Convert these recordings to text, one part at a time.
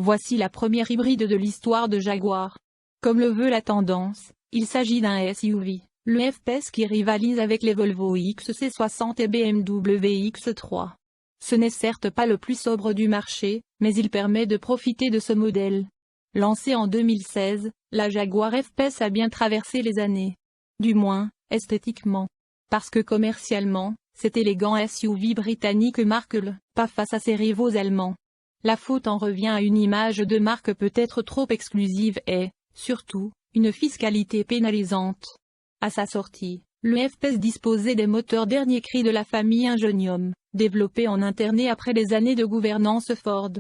Voici la première hybride de l'histoire de Jaguar. Comme le veut la tendance, il s'agit d'un SUV, le F-Pace qui rivalise avec les Volvo XC60 et BMW X3. Ce n'est certes pas le plus sobre du marché, mais il permet de profiter de ce modèle. Lancé en 2016, la Jaguar F-Pace a bien traversé les années. Du moins, esthétiquement. Parce que commercialement, cet élégant SUV britannique marque le pas face à ses rivaux allemands. La faute en revient à une image de marque peut-être trop exclusive et, surtout, une fiscalité pénalisante. À sa sortie, le F-Pace disposait des moteurs dernier cri de la famille Ingenium, développés en interné après des années de gouvernance Ford.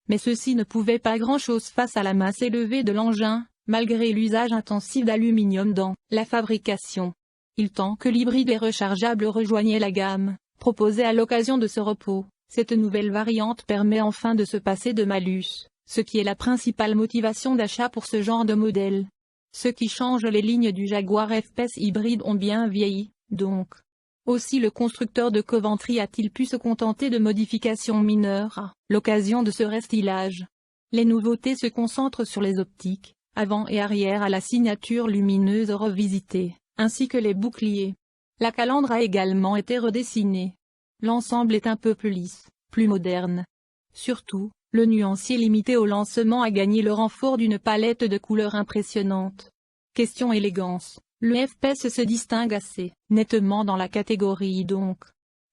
Mais ceci ne pouvait pas grand-chose face à la masse élevée de l'engin, malgré l'usage intensif d'aluminium dans la fabrication. Il tant que l'hybride et rechargeable rejoignait la gamme, proposée à l'occasion de ce repos, cette nouvelle variante permet enfin de se passer de malus, ce qui est la principale motivation d'achat pour ce genre de modèle. Ce qui change les lignes du Jaguar F-Pace hybride ont bien vieilli, donc. Aussi le constructeur de Coventry a-t-il pu se contenter de modifications mineures à l'occasion de ce restylage. Les nouveautés se concentrent sur les optiques, avant et arrière à la signature lumineuse revisitée, ainsi que les boucliers. La calandre a également été redessinée. L'ensemble est un peu plus lisse, plus moderne. Surtout, le nuancier limité au lancement a gagné le renfort d'une palette de couleurs impressionnante. Question élégance, le F-Pace se distingue assez nettement dans la catégorie donc.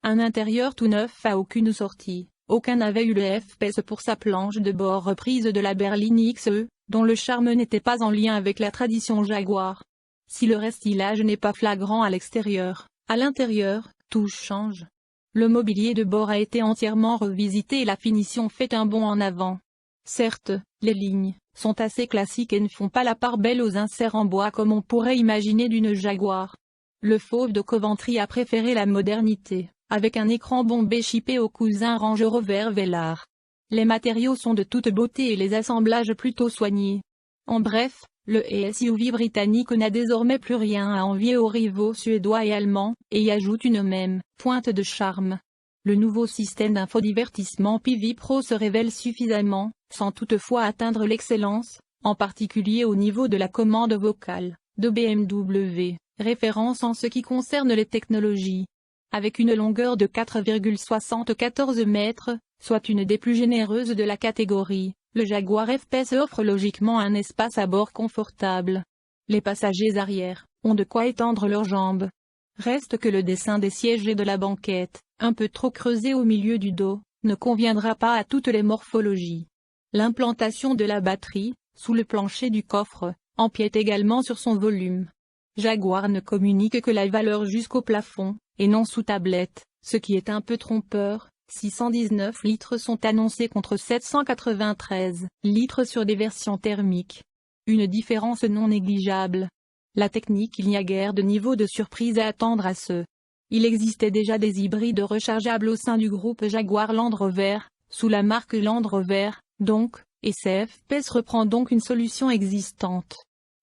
Un intérieur tout neuf à aucune sortie, aucun n'avait eu le F-Pace pour sa planche de bord reprise de la berline XE, dont le charme n'était pas en lien avec la tradition Jaguar. Si le restylage n'est pas flagrant à l'extérieur, à l'intérieur, tout change. Le mobilier de bord a été entièrement revisité et la finition fait un bond en avant. Certes, les lignes sont assez classiques et ne font pas la part belle aux inserts en bois comme on pourrait imaginer d'une Jaguar. Le fauve de Coventry a préféré la modernité, avec un écran bombé chippé au cousin Range Rover Velar. Les matériaux sont de toute beauté et les assemblages plutôt soignés. En bref, le SUV britannique n'a désormais plus rien à envier aux rivaux suédois et allemands, et y ajoute une même pointe de charme. Le nouveau système d'infodivertissement PV Pro se révèle suffisamment, sans toutefois atteindre l'excellence, en particulier au niveau de la commande vocale, de BMW, référence en ce qui concerne les technologies. Avec une longueur de 4,74 mètres, soit une des plus généreuses de la catégorie, le Jaguar F-Pace offre logiquement un espace à bord confortable. Les passagers arrière ont de quoi étendre leurs jambes. Reste que le dessin des sièges et de la banquette, un peu trop creusé au milieu du dos, ne conviendra pas à toutes les morphologies. L'implantation de la batterie, sous le plancher du coffre, empiète également sur son volume. Jaguar ne communique que la valeur jusqu'au plafond, et non sous tablette, ce qui est un peu trompeur. 619 litres sont annoncés contre 793 litres sur des versions thermiques. Une différence non négligeable. La technique, il n'y a guère de niveau de surprise à attendre à ce. Il existait déjà des hybrides rechargeables au sein du groupe Jaguar Land Rover, sous la marque Land Rover, donc, et ce F-Pace reprend donc une solution existante.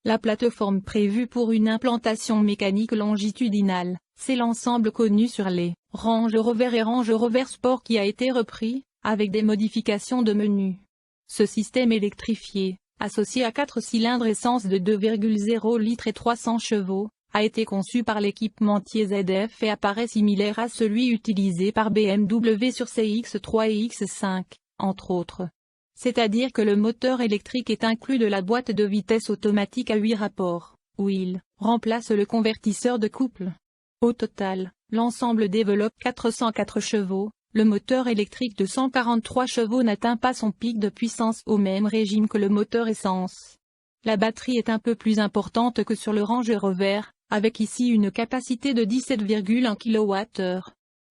La plateforme prévue pour une implantation mécanique longitudinale, c'est l'ensemble connu sur les Range Rover et Range Rover Sport qui a été repris, avec des modifications de menu. Ce système électrifié, associé à 4 cylindres essence de 2,0 litres et 300 chevaux, a été conçu par l'équipementier ZF et apparaît similaire à celui utilisé par BMW sur ses X3 et X5, entre autres. C'est-à-dire que le moteur électrique est inclus de la boîte de vitesse automatique à 8 rapports, où il remplace le convertisseur de couple. Au total, l'ensemble développe 404 chevaux, le moteur électrique de 143 chevaux n'atteint pas son pic de puissance au même régime que le moteur essence. La batterie est un peu plus importante que sur le Range Rover, avec ici une capacité de 17,1 kWh.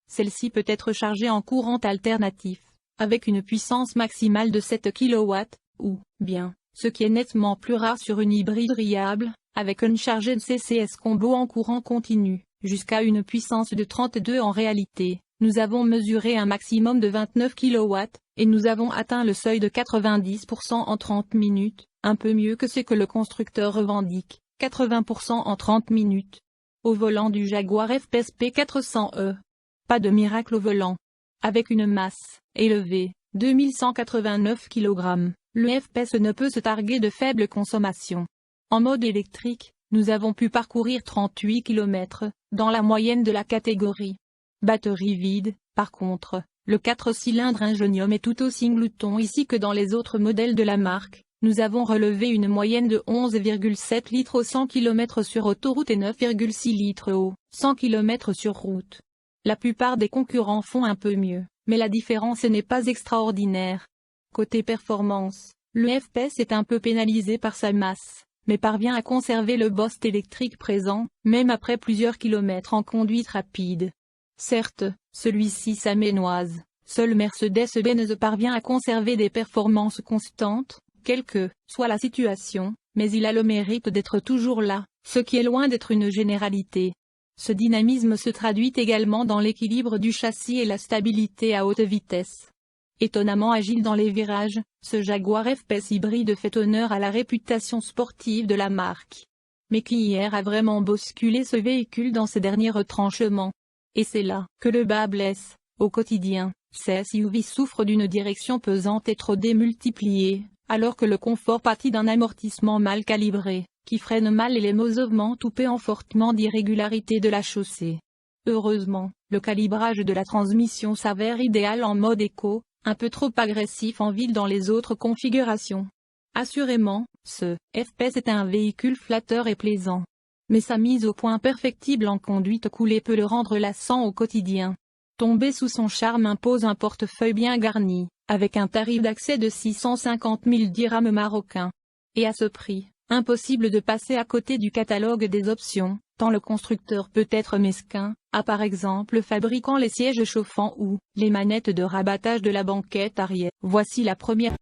Celle-ci peut être chargée en courant alternatif, avec une puissance maximale de 7 kW, ou, bien, ce qui est nettement plus rare sur une hybride riable, avec une chargée de CCS combo en courant continu, jusqu'à une puissance de 32 en réalité. Nous avons mesuré un maximum de 29 kW, et nous avons atteint le seuil de 90% en 30 minutes, un peu mieux que ce que le constructeur revendique, 80% en 30 minutes. Au volant du Jaguar F-Pace P400e. Pas de miracle au volant. Avec une masse élevée, 2189 kg, le FPS ne peut se targuer de faible consommation. En mode électrique, nous avons pu parcourir 38 km, dans la moyenne de la catégorie. Batterie vide, par contre, le 4 cylindres Ingenium est tout aussi glouton ici que dans les autres modèles de la marque. Nous avons relevé une moyenne de 11,7 litres au 100 km sur autoroute et 9,6 litres au 100 km sur route. La plupart des concurrents font un peu mieux, mais la différence n'est pas extraordinaire. Côté performance, le FPS est un peu pénalisé par sa masse, mais parvient à conserver le boost électrique présent, même après plusieurs kilomètres en conduite rapide. Certes, celui-ci s'aménoise, seul Mercedes-Benz parvient à conserver des performances constantes, quelle que soit la situation, mais il a le mérite d'être toujours là, ce qui est loin d'être une généralité. Ce dynamisme se traduit également dans l'équilibre du châssis et la stabilité à haute vitesse. Étonnamment agile dans les virages, ce Jaguar FPS hybride fait honneur à la réputation sportive de la marque. Mais qui hier a vraiment bousculé ce véhicule dans ses derniers retranchements? Et c'est là que le bât blesse. Au quotidien, ces SUV souffrent d'une direction pesante et trop démultipliée, alors que le confort pâtit d'un amortissement mal calibré, qui freine mal et les mouvements toupés en fortement d'irrégularité de la chaussée. Heureusement, le calibrage de la transmission s'avère idéal en mode éco, un peu trop agressif en ville dans les autres configurations. Assurément, ce FPS est un véhicule flatteur et plaisant. Mais sa mise au point perfectible en conduite coulée peut le rendre lassant au quotidien. Tomber sous son charme impose un portefeuille bien garni, avec un tarif d'accès de 650 000 dirhams marocains. Et à ce prix, impossible de passer à côté du catalogue des options, tant le constructeur peut être mesquin, à par exemple fabriquant les sièges chauffants ou les manettes de rabattage de la banquette arrière. Voici la première.